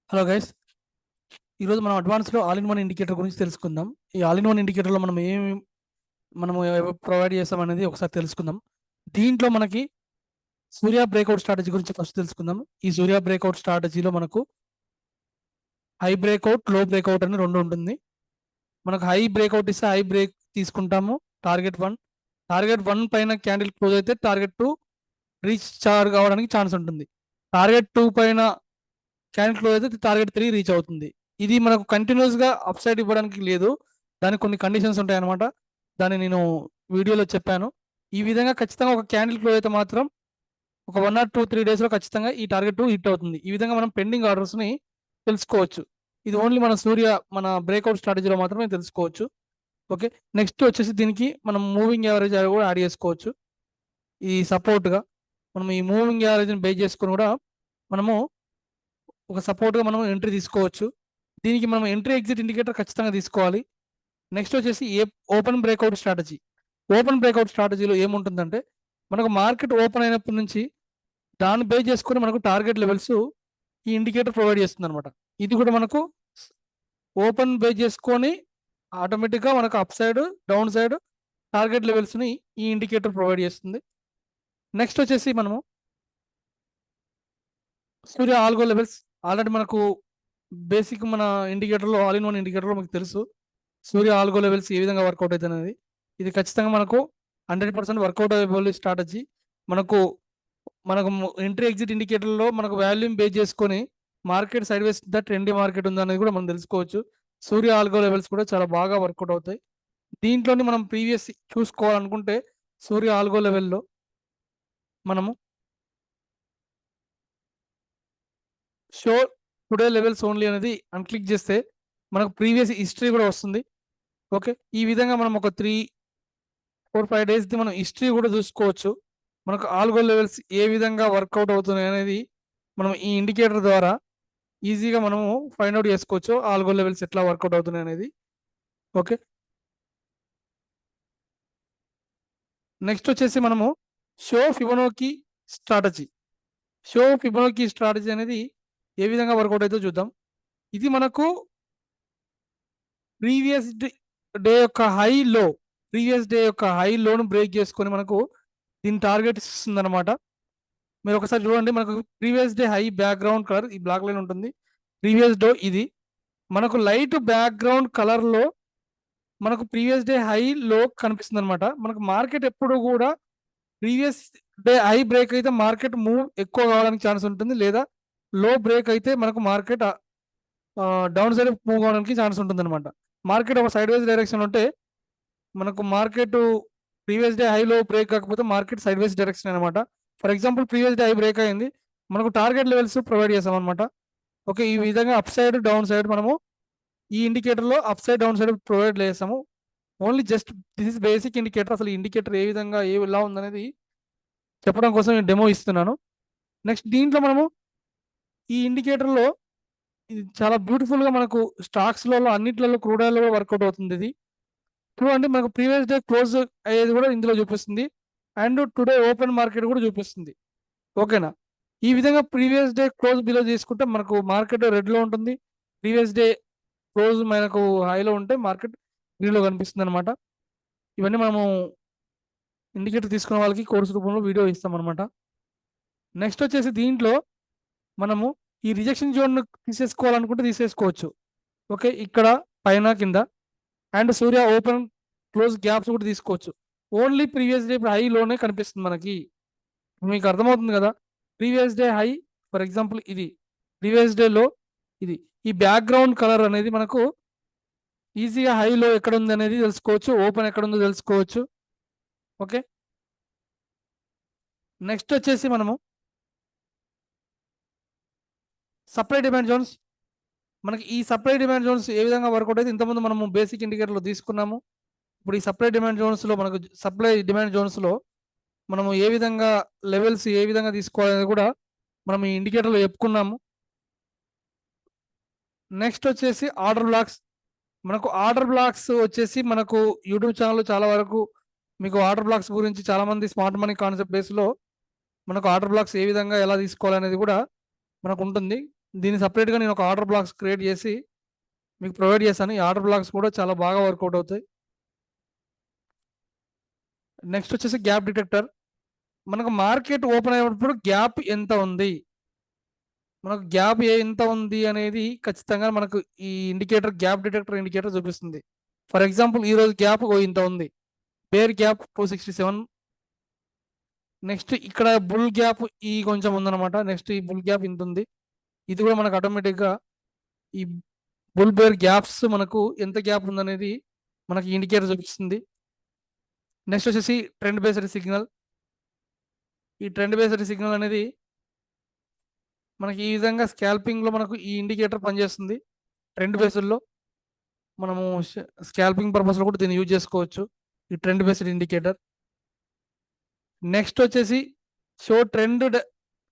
Hello guys, ఈరోజు మనం అడ్వాన్స్లో all in one indicator గురించి తెలుసుకుందాం. ఈ ఆల్ ఇన్ వన్ ఇండికేటర్లో మనము ప్రొవైడ్ చేస్తాం అనేది ఒకసారి తెలుసుకుందాం. దీంట్లో మనకి సూర్య బ్రేక్అవుట్ స్ట్రాటజీ గురించి ఫస్ట్ తెలుసుకుందాం. ఈ సూర్య బ్రేక్అవుట్ స్ట్రాటజీలో మనకు హై బ్రేక్అవుట్, లో బ్రేక్అవుట్ అని రెండు ఉంటుంది. మనకు హై బ్రేక్అవుట్ ఇస్తే హై బ్రేక్ తీసుకుంటాము. టార్గెట్ 1 పైన క్యాండిల్ క్లోజ్ అయితే టార్గెట్ 2 రీచ్ కావడానికి ఛాన్స్ ఉంటుంది. టార్గెట్ 2 పైన క్యాండిల్ క్లోజ్ అయితే టార్గెట్ 3 రీచ్ అవుతుంది. ఇది మనకు కంటిన్యూస్ గా అప్ సైడ్ ఇవ్వడానికి లేదు, దానికి కొన్ని కండిషన్స్ ఉంటాయి అనమాట. దాన్ని నేను వీడియోలో చెప్పాను. ఈ విధంగా ఖచ్చితంగా ఒక క్యాండిల్ క్లోజ్ అయితే మాత్రం ఒక 1 or 2-3 డేస్ లో ఖచ్చితంగా ఈ టార్గెట్ 2 హిట్ అవుతుంది. ఈ విధంగా మనం పెండింగ్ ఆర్డర్స్ ని తెలుసుకోవచ్చు. ఇది ఓన్లీ మన బ్రేక్అవుట్ స్ట్రాటజీలో మాత్రమే తెలుసుకోవచ్చు. ఓకే, నెక్స్ట్ వచ్చేసి దీనికి మనం మూవింగ్ యావరేజ్ కూడా యాడ్ చేసుకోవచ్చు. ఈ సపోర్ట్ గా మనం ఈ మూవింగ్ యావరేజ్ ని బేస్ చేసుకుని కూడా మనము ఒక సపోర్ట్గా మనం ఎంట్రీ తీసుకోవచ్చు. దీనికి మనం ఎంట్రీ ఎగ్జిట్ ఇండికేటర్ ఖచ్చితంగా తీసుకోవాలి. నెక్స్ట్ వచ్చేసి open breakout strategy. Open breakout స్ట్రాటజీలో ఏముంటుందంటే మనకు మార్కెట్ ఓపెన్ అయినప్పటి నుంచి దాన్ని బేస్ చేసుకొని మనకు టార్గెట్ లెవెల్స్ ఈ ఇండికేటర్ ప్రొవైడ్ చేస్తుంది అనమాట. ఇది కూడా మనకు ఓపెన్ బేస్ చేసుకొని ఆటోమేటిక్గా మనకు up side, down side target లెవెల్స్ని ఈ ఇండికేటర్ ప్రొవైడ్ చేస్తుంది. నెక్స్ట్ వచ్చేసి మనము సూర్య ఆల్గో లెవెల్స్ ఆల్రెడీ మనకు బేసిక్ మన ఇండికేటర్లో ఆల్ ఇన్ వన్ ఇండికేటర్లో మీకు తెలుసు సూర్య ఆల్గో లెవెల్స్ ఏ విధంగా వర్కౌట్ అవుతుంది అనేది. ఇది ఖచ్చితంగా మనకు 100% వర్కౌట్ అయ్యే స్ట్రాటజీ. మనకు మనకు ఎంట్రీ ఎగ్జిట్ ఇండికేటర్లో మనకు వాల్యూమ్ బేస్ చేసుకొని మార్కెట్ సైడ్ వేస్ ట్రెండీ మార్కెట్ ఉందనేది కూడా మనం తెలుసుకోవచ్చు. సూర్య ఆల్గో లెవెల్స్ కూడా చాలా బాగా వర్కౌట్ అవుతాయి. దీంట్లోని మనం ప్రీవియస్ చూసుకోవాలనుకుంటే సూర్య ఆల్గో లెవెల్లో మనము షో టుడే లెవెల్స్ ఓన్లీ అనేది అన్క్లిక్ చేస్తే మనకు ప్రీవియస్ హిస్టరీ కూడా వస్తుంది. ఓకే, ఈ విధంగా మనం ఒక 3-4-5 డేస్ మనం హిస్టరీ కూడా చూసుకోవచ్చు. మనకు ఆల్గో లెవెల్స్ ఏ విధంగా వర్కౌట్ అవుతున్నాయి అనేది మనం ఈ ఇండికేటర్ ద్వారా ఈజీగా మనము ఫైండ్ అవుట్ చేసుకోవచ్చు. ఆల్గో లెవెల్స్ ఎట్లా వర్కౌట్ అవుతున్నాయి అనేది. ఓకే, నెక్స్ట్ వచ్చేసి మనము షో ఫిబొనాకీ స్ట్రాటజీ. అనేది ఏ విధంగా వర్కౌట్ అవుతుందో చూద్దాం. ఇది మనకు ప్రీవియస్ డే యొక్క హై లోను బ్రేక్ చేసుకొని మనకు దీని టార్గెట్ ఇస్తుంది అనమాట. మీరు ఒకసారి చూడండి, మనకు previous day high background colour ఈ బ్లాక్ లైన్ ఉంటుంది. ప్రీవియస్ డే ఇది మనకు లైట్ బ్యాక్గ్రౌండ్ కలర్ లో మనకు ప్రీవియస్ డే హై లో కనిపిస్తుంది అనమాట. మనకు మార్కెట్ ఎప్పుడు కూడా ప్రీవియస్ డే హై బ్రేక్ అయితే మార్కెట్ మూవ్ ఎక్కువ కావడానికి ఛాన్స్ ఉంటుంది, లేదా లో బ్రేక్ అయితే మనకు మార్కెట్ డౌన్ సైడ్ మూవ్ కావడానికి ఛాన్స్ ఉంటుంది అనమాట. మార్కెట్ ఒక సైడ్ వైజ్ డైరెక్షన్ ఉంటే మనకు మార్కెట్ ప్రీవియస్ డే హైలో బ్రేక్ కాకపోతే మార్కెట్ సైడ్ వైజ్ డైరెక్షన్ అనమాట. For example previous day high break అయింది, మనకు టార్గెట్ లెవెల్స్ ప్రొవైడ్ చేస్తాం అనమాట. ఓకే, ఈ విధంగా అప్ సైడ్, డౌన్ సైడ్ మనము ఈ ఇండికేటర్లో up side, down side provide చేస్తాము. Only just this is basic indicator. అసలు ఇండికేటర్ ఏ విధంగా ఎలా ఉందనేది చెప్పడం కోసం నేను డెమో ఇస్తున్నాను. నెక్స్ట్ దీంట్లో మనము ఈ ఇండికేటర్లో ఇది చాలా బ్యూటిఫుల్గా మనకు స్టాక్స్లలో అన్నిట్లలో క్రూడ్ ఆయిల్ కూడా వర్కౌట్ అవుతుంది. ఇది చూడండి, మనకు ప్రీవియస్ డే క్లోజ్ అయ్యేది కూడా ఇందులో చూపిస్తుంది, అండ్ టుడే ఓపెన్ మార్కెట్ కూడా చూపిస్తుంది. ఓకేనా, ఈ విధంగా ప్రీవియస్ డే క్లోజ్ బిలో తీసుకుంటే మనకు మార్కెట్ రెడ్లో ఉంటుంది, ప్రీవియస్ డే క్లోజ్ మనకు హైలో ఉంటే మార్కెట్ గ్రీన్లో కనిపిస్తుంది అనమాట. ఇవన్నీ మనము ఇండికేటర్ తీసుకున్న వాళ్ళకి కోర్సు రూపంలో వీడియో ఇస్తాం అనమాట. నెక్స్ట్ వచ్చేసి దీంట్లో మనము ఈ రిజెక్షన్ జోన్ తీసేసుకోవాలనుకుంటే తీసేసుకోవచ్చు. ఓకే, ఇక్కడ పైన కింద and Surya open close gaps కూడా తీసుకోవచ్చు. ఓన్లీ ప్రీవియస్ డే ఇప్పుడు హైలోనే కనిపిస్తుంది మనకి. మీకు అర్థమవుతుంది కదా, previous day high for example ఇది, ప్రీవియస్ డే లో ఇది. ఈ బ్యాక్గ్రౌండ్ కలర్ అనేది మనకు ఈజీగా హైలో ఎక్కడ ఉంది అనేది తెలుసుకోవచ్చు, ఓపెన్ ఎక్కడ ఉందో తెలుసుకోవచ్చు. ఓకే, నెక్స్ట్ వచ్చేసి మనము సప్లై డిమాండ్ జోన్స్. మనకి ఈ సప్లై డిమాండ్ జోన్స్ ఏ విధంగా వర్కౌట్ అయితే ఇంతకుముందు మనము బేసిక్ ఇండికేటర్లో తీసుకున్నాము. ఇప్పుడు ఈ సప్లై డిమాండ్ జోన్స్లో మనకు సప్లై డిమాండ్ జోన్స్లో మనము ఏ విధంగా లెవెల్స్ ఏ విధంగా తీసుకోవాలని కూడా మనం ఈ ఇండికేటర్లో చెప్పుకున్నాము. నెక్స్ట్ వచ్చేసి ఆర్డర్ బ్లాక్స్. మనకు ఆర్డర్ బ్లాక్స్ వచ్చేసి మనకు యూట్యూబ్ ఛానల్లో చాలా వరకు మీకు ఆర్డర్ బ్లాక్స్ గురించి చాలామంది స్మార్ట్ మనీ కాన్సెప్ట్ బేస్లో మనకు ఆర్డర్ బ్లాక్స్ ఏ విధంగా ఎలా తీసుకోవాలనేది కూడా మనకు ఉంటుంది. దీన్ని సపరేట్గా నేను ఒక ఆర్డర్ బ్లాక్స్ క్రియేట్ చేసి మీకు ప్రొవైడ్ చేశాను. ఈ ఆర్డర్ బ్లాక్స్ కూడా చాలా బాగా వర్కౌట్ అవుతాయి. నెక్స్ట్ వచ్చేసి గ్యాప్ డిటెక్టర్. మనకు మార్కెట్ ఓపెన్ అయినప్పుడు గ్యాప్ ఎంత ఉంది, మనకు గ్యాప్ ఎంత ఉంది అనేది ఖచ్చితంగా మనకు ఈ ఇండికేటర్ గ్యాప్ డిటెక్టర్ ఇండికేటర్ చూపిస్తుంది. ఫర్ ఎగ్జాంపుల్ ఈ రోజు గ్యాప్ ఇంత ఉంది, బేర్ గ్యాప్ 267. నెక్స్ట్ ఇక్కడ బుల్ గ్యాప్ ఈ కొంచెం ఉందన్నమాట. నెక్స్ట్ ఈ బుల్ గ్యాప్ ఇంత ఉంది. ఇది కూడా మనకు ఆటోమేటిక్గా ఈ బుల్ బేర్ గ్యాప్స్ మనకు ఎంత గ్యాప్ ఉందనేది మనకి ఇండికేటర్ చూపిస్తుంది. నెక్స్ట్ వచ్చేసి ట్రెండ్ బేస్డ్ సిగ్నల్. ఈ ట్రెండ్ బేస్డ్ సిగ్నల్ అనేది మనకి ఈ విధంగా స్కాల్పింగ్లో మనకు ఈ ఇండికేటర్ పనిచేస్తుంది. ట్రెండ్ బేస్డ్లో మనము స్కాల్పింగ్ పర్పస్లో కూడా దీన్ని యూజ్ చేసుకోవచ్చు, ఈ ట్రెండ్ బేస్డ్ ఇండికేటర్. నెక్స్ట్ వచ్చేసి show trend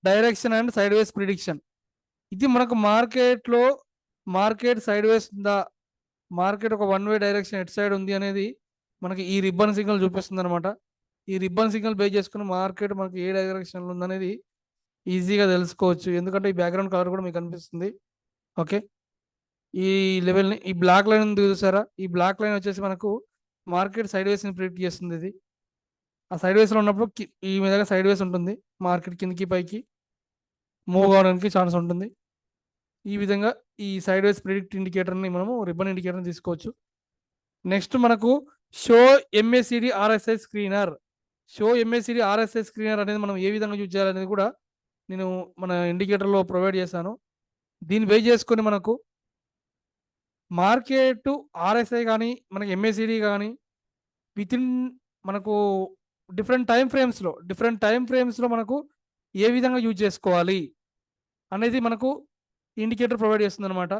direction and side ways prediction. ఇది మనకు మార్కెట్లో మార్కెట్ సైడ్ వేస్ ఉందా, మార్కెట్ ఒక one way direction at side ఉంది అనేది మనకి ఈ రిబ్బన్ సిగ్నల్ చూపిస్తుంది అనమాట. ఈ రిబ్బన్ సిగ్నల్ బేస్ చేసుకుని మార్కెట్ మనకి ఏ డైరెక్షన్లో ఉందనేది ఈజీగా తెలుసుకోవచ్చు, ఎందుకంటే ఈ బ్యాక్గ్రౌండ్ కలర్ కూడా మీకు కనిపిస్తుంది. ఓకే, ఈ లెవెల్ని ఈ బ్లాక్ లైన్ ఉంది చూసారా, ఈ బ్లాక్ లైన్ వచ్చేసి మనకు మార్కెట్ సైడ్ వేస్ని ప్రిడిక్ట్ చేస్తుంది. ఇది ఆ సైడ్ వేస్లో ఉన్నప్పుడు ఈ విధంగా సైడ్ వేస్ ఉంటుంది, మార్కెట్ కిందకి పైకి మూవ్ కావడానికి ఛాన్స్ ఉంటుంది. ఈ విధంగా ఈ సైడ్ వేస్ ప్రిడిక్ట్ ఇండికేటర్ని మనము రిబ్బన్ ఇండికేటర్ని తీసుకోవచ్చు. నెక్స్ట్ మనకు show MACD RSI screener. Show MACD RSI screener అనేది మనం ఏ విధంగా యూజ్ చేయాలనేది కూడా నేను మన ఇండికేటర్లో ప్రొవైడ్ చేశాను. దీన్ని బేస్ చేసుకొని మనకు మార్కెట్ ఆర్ఎస్ఐ కానీ మనకి ఎంఏసిడి కానీ వితిన్ మనకు డిఫరెంట్ టైం ఫ్రేమ్స్లో మనకు ఏ విధంగా యూజ్ చేసుకోవాలి అనేది మనకు ఇండికేటర్ ప్రొవైడ్ చేస్తుంది అనమాట.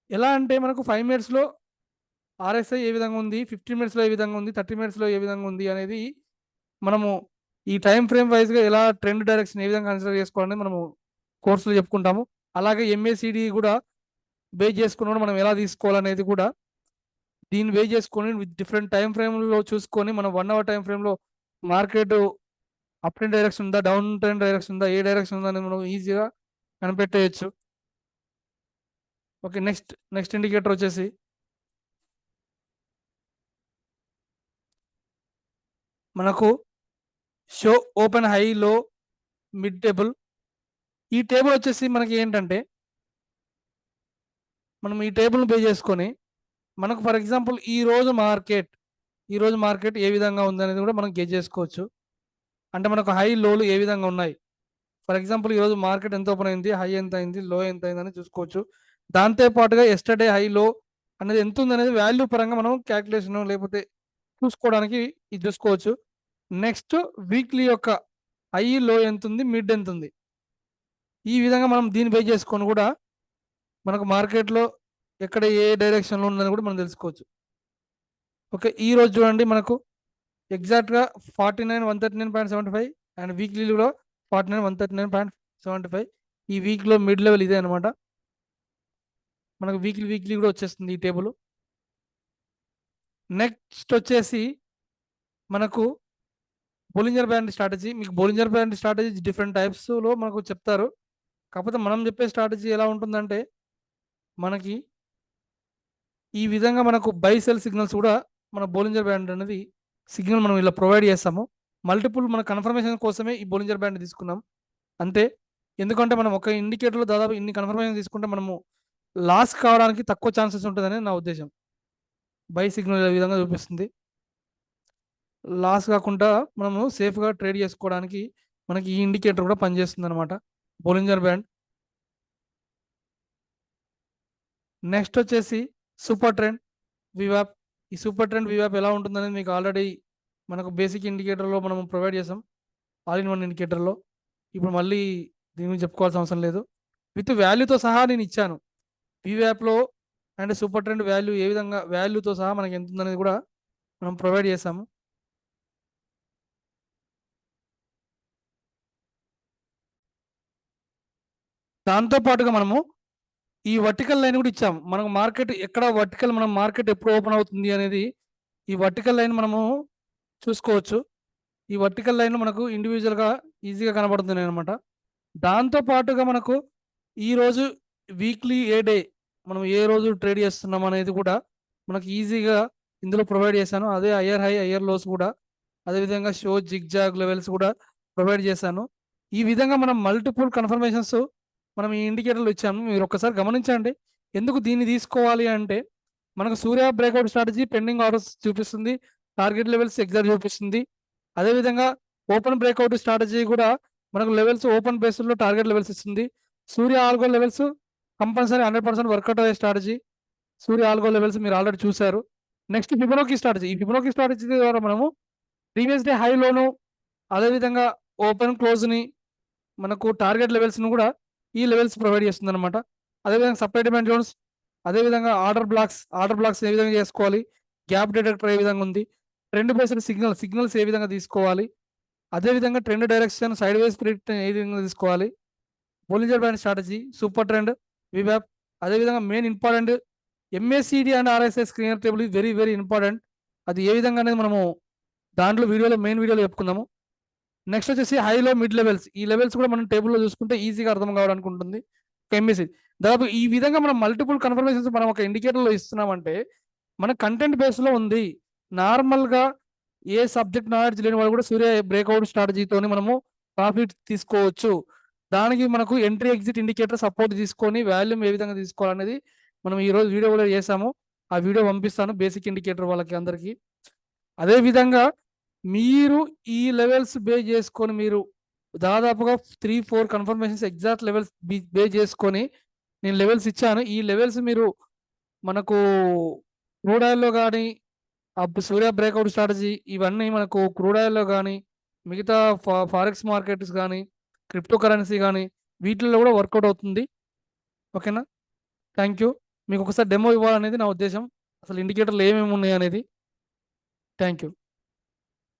ఎలా అంటే మనకు 5 మినిట్స్లో ఆర్ఎస్ఐ ఏ విధంగా ఉంది, 15 మినిట్స్లో ఏ విధంగా ఉంది, 30 మినిట్స్లో ఏ విధంగా ఉంది అనేది మనము ఈ టైం ఫ్రేమ్ వైజ్గా ఎలా ట్రెండ్ డైరెక్షన్ ఏ విధంగా కన్సిడర్ చేసుకోవాలని మనము కోర్సులో చెప్పుకుంటాము. అలాగే ఎంఏసిడి కూడా బేస్ చేసుకుని మనం ఎలా తీసుకోవాలనేది కూడా దీన్ని బేస్ చేసుకొని డిఫరెంట్ టైం ఫ్రేమ్లో చూసుకొని మనం 1 అవర్ టైం ఫ్రేమ్లో మార్కెట్ అప్ ట్రెండ్ డైరెక్షన్ ఉందా, డౌన్ ట్రెండ్ డైరెక్షన్ ఉందా, ఏ డైరెక్షన్ ఉందా అనేది మనం ఈజీగా కనిపెట్టేయచ్చు. ఓకే, నెక్స్ట్ ఇండికేటర్ వచ్చేసి మనకు షో ఓపెన్ హై లో మిడ్ టేబుల్. ఈ టేబుల్ వచ్చేసి మనకి ఏంటంటే మనం ఈ టేబుల్ని బేస్ చేసుకొని మనకు ఫర్ ఎగ్జాంపుల్ ఈ రోజు మార్కెట్ ఏ విధంగా ఉందనేది కూడా మనం గెస్ చేసుకోవచ్చు. అంటే మనకు హై లోలు ఏ విధంగా ఉన్నాయి, ఫర్ ఎగ్జాంపుల్ ఈరోజు మార్కెట్ ఎంత ఓపెన్ అయింది, హై ఎంత అయింది, లో ఎంత అయింది అని చూసుకోవచ్చు. దాంతోపాటుగా ఎస్టర్డే హై లో అనేది ఎంత ఉంది అనేది వాల్యూ పరంగా మనం క్యాల్కులేషన్ లేకపోతే చూసుకోవడానికి ఇది చూసుకోవచ్చు. నెక్స్ట్ వీక్లీ యొక్క హై లో ఎంత ఉంది, మిడ్ ఎంత ఉంది, ఈ విధంగా మనం దీన్ని బేస్ చేసుకొని కూడా మనకు మార్కెట్లో ఎక్కడ ఏ డైరెక్షన్లో ఉందని కూడా మనం తెలుసుకోవచ్చు. ఓకే, ఈ రోజు చూడండి మనకు ఎగ్జాక్ట్గా 49,139.75 అండ్ వీక్లీలో 49,139.75. ఈ వీక్లో మిడ్ లెవెల్ ఇదే అనమాట. మనకు వీక్లీ కూడా వచ్చేస్తుంది ఈ టేబుల్. నెక్స్ట్ వచ్చేసి మనకు బోలింజర్ బ్యాండ్ స్ట్రాటజీ. మీకు బోలింజర్ బ్యాండ్ స్ట్రాటజీ డిఫరెంట్ టైప్స్లో మనకు చెప్తారు. కాకపోతే మనం చెప్పే స్ట్రాటజీ ఎలా ఉంటుందంటే మనకి ఈ విధంగా మనకు బై సెల్ సిగ్నల్స్ కూడా మన బోలింజర్ బ్యాండ్ అనేది సిగ్నల్ మనం ఇలా ప్రొవైడ్ చేస్తాము. మల్టిపుల్ మన కన్ఫర్మేషన్ కోసమే ఈ బోలింజర్ బ్యాండ్ తీసుకున్నాం అంతే. ఎందుకంటే మనం ఒక ఇండికేటర్లో దాదాపు ఇన్ని కన్ఫర్మేషన్ తీసుకుంటే మనము లాస్ కావడానికి తక్కువ ఛాన్సెస్ ఉంటుందని నా ఉద్దేశం. బై సిగ్నల్ ఈ విధంగా చూపిస్తుంది, లాస్ కాకుండా మనము సేఫ్గా ట్రేడ్ చేసుకోవడానికి మనకి ఈ ఇండికేటర్ కూడా పనిచేస్తుంది అనమాట, బోలింజర్ బ్యాండ్. నెక్స్ట్ వచ్చేసి సూపర్ ట్రెండ్ వివాప్. ఈ సూపర్ ట్రెండ్ వివాప్ ఎలా ఉంటుందనేది మీకు ఆల్రెడీ మనకు బేసిక్ ఇండికేటర్లో మనం ప్రొవైడ్ చేసాం, ఆల్ ఇన్ వన్ ఇండికేటర్లో. ఇప్పుడు మళ్ళీ దీని గురించి చెప్పుకోవాల్సిన అవసరం లేదు, విత్ వాల్యూతో సహా నేను ఇచ్చాను. వివాప్లో అండ్ సూపర్ ట్రెండ్ వాల్యూ ఏ విధంగా వాల్యూతో సహా మనకి ఎంత ఉందనేది కూడా మనం ప్రొవైడ్ చేసాము. దాంతోపాటుగా మనము ఈ వర్టికల్ లైన్ కూడా ఇచ్చాము. మనకు మార్కెట్ ఎక్కడ వర్టికల్, మనం మార్కెట్ ఎప్పుడు ఓపెన్ అవుతుంది అనేది ఈ వర్టికల్ లైన్ మనము చూసుకోవచ్చు. ఈ వర్టికల్ లైన్ మనకు ఇండివిజువల్గా ఈజీగా కనబడుతుంది అనమాట. దాంతోపాటుగా మనకు ఈరోజు వీక్లీ ఏ డే మనం ఏ రోజు ట్రేడ్ చేస్తున్నాం అనేది కూడా మనకి ఈజీగా ఇందులో ప్రొవైడ్ చేశాను. అదే హయ్యర్ హై హయ్యర్ లోస్ కూడా అదేవిధంగా షో జిగ్జాగ్ లెవెల్స్ కూడా ప్రొవైడ్ చేశాను. ఈ విధంగా మనం మల్టిపుల్ కన్ఫర్మేషన్స్ మనం ఈ ఇండికేటర్లు ఇచ్చాము. మీరు ఒక్కసారి గమనించండి. ఎందుకు దీన్ని తీసుకోవాలి అంటే మనకు సూర్య బ్రేక్అవుట్ స్ట్రాటజీ పెండింగ్ ఆర్డర్స్ చూపిస్తుంది, టార్గెట్ లెవెల్స్ ఎగ్జాక్ట్ చూపిస్తుంది. అదేవిధంగా ఓపెన్ బ్రేక్అవుట్ స్ట్రాటజీ కూడా మనకు లెవెల్స్ ఓపెన్ బేస్లో టార్గెట్ లెవెల్స్ ఇస్తుంది. సూర్య ఆల్గో లెవెల్స్ కంపల్సరీ 100% వర్కౌట్ అయ్యే స్ట్రాటజీ. సూర్య ఆల్గో లెవెల్స్ మీరు ఆల్రెడీ చూశారు. Next Fibonacci strategy. ఈ ఫిబొనాకీ స్ట్రాటజీ ద్వారా మనము ప్రీవియస్ డే హైలోను అదేవిధంగా ఓపెన్ క్లోజ్ని మనకు టార్గెట్ లెవెల్స్ను కూడా ఈ లెవెల్స్ ప్రొవైడ్ చేస్తుంది అనమాట. అదేవిధంగా సప్లై డిమాండ్ జోన్స్, అదేవిధంగా ఆర్డర్ బ్లాక్స్ ఏ విధంగా చేసుకోవాలి, గ్యాప్ డిటెక్టర్ ఏ విధంగా ఉంది, ట్రెండ్ బేస్డ్ సిగ్నల్స్ ఏ విధంగా తీసుకోవాలి, అదేవిధంగా trend direction sideways predict ఏ విధంగా తీసుకోవాలి, Bollinger band strategy, super trend, విబ్యాప్, అదేవిధంగా main important MACD and RSS screener table ఇది వెరీ వెరీ ఇంపార్టెంట్. అది ఏ విధంగా అనేది మనము దాంట్లో మెయిన్ వీడియోలో చెప్పుకుందాము. నెక్స్ట్ వచ్చేసి హైలో మిడ్ లెవెల్స్. ఈ లెవెల్స్ కూడా మనం టేబుల్లో చూసుకుంటే ఈజీగా అర్థం కావడానికి ఉంటుంది. ఎంఏసి దాదాపు ఈ విధంగా మనం మల్టిపుల్ కన్ఫర్మేషన్స్ మనం ఒక ఇండికేటర్లో ఇస్తున్నామంటే మన కంటెంట్ బేస్లో ఉంది. నార్మల్గా ఏ సబ్జెక్ట్ నాలెడ్జ్ లేని వాళ్ళు కూడా సూర్య బ్రేక్అవుట్ స్ట్రాటజీతోని మనము ప్రాఫిట్ తీసుకోవచ్చు. దానికి మనకు ఎంట్రీ ఎగ్జిట్ ఇండికేటర్ సపోర్ట్ తీసుకొని వాల్యూమ్ ఏ విధంగా తీసుకోవాలనేది మనం ఈరోజు వీడియో కూడా చేసాము. ఆ వీడియో పంపిస్తాను బేసిక్ ఇండికేటర్ వాళ్ళకి అందరికీ. అదేవిధంగా మీరు ఈ లెవెల్స్ బేస్ చేసుకొని మీరు దాదాపుగా 3-4 కన్ఫర్మేషన్స్ ఎగ్జాక్ట్ లెవెల్స్ బేస్ చేసుకొని నేను లెవెల్స్ ఇచ్చాను. ఈ లెవెల్స్ మీరు మనకు క్రూడ్ ఆయిల్లో కానీ సూర్య బ్రేక్అవుట్ స్ట్రాటజీ ఇవన్నీ మనకు క్రూడ్ ఆయిల్లో కానీ మిగతా ఫారెక్స్ మార్కెట్స్ కానీ క్రిప్టో కరెన్సీ కానీ వీటిల్లో కూడా వర్కౌట్ అవుతుంది. ఓకేనా? Thank you. మీకు ఒకసారి డెమో ఇవ్వాలనేది నా ఉద్దేశం. అసలు ఇండికేటర్లు ఏమేమి ఉన్నాయి అనేది. Thank you.